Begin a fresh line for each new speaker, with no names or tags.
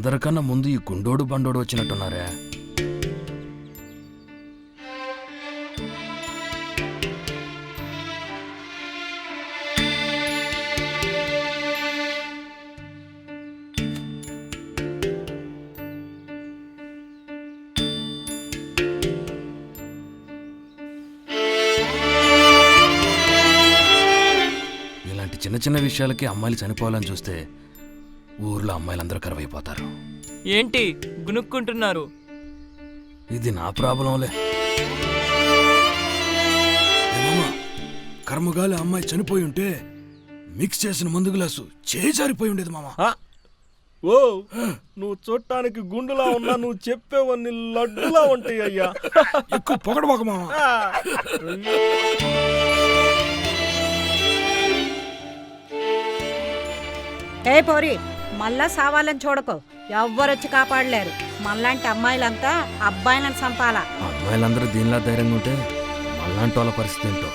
అందరికన్నా ముందు ఈ గుండోడు బండోడు వచ్చినట్టున్నారే. ఇలాంటి చిన్న చిన్న విషయాలకి అమ్మాయిలు చనిపోవాలని చూస్తే ఊర్లో అమ్మాయిలందరూ కరువైపోతారు.
ఏంటి గునుక్కుంటున్నారు?
ఇది నా ప్రాబ్లంలే. కర్మగాలి అమ్మాయి చనిపోయి ఉంటే మిక్స్ చేసిన మందు గ్లాసు చేజారిపోయి ఉండేది మామ.
ఓ నువ్వు చూడటానికి గుండులా ఉన్నా, నువ్వు చెప్పేవన్నీ లడ్డులా ఉంటాయి అయ్యా.
ఎక్కువ పొగడబాక మామ.
ఏ పోరి, మళ్ళా సావాలని చూడకు. ఎవ్వరొచ్చి కాపాడలేరు. మళ్ళాంటి అమ్మాయిలంతా అబ్బాయిలను చంపాలా.
అమ్మాయిలందరూ దీనిలా ధైర్యంగా ఉంటే మళ్ళాంటి వాళ్ళ పరిస్థితి ఏంటో.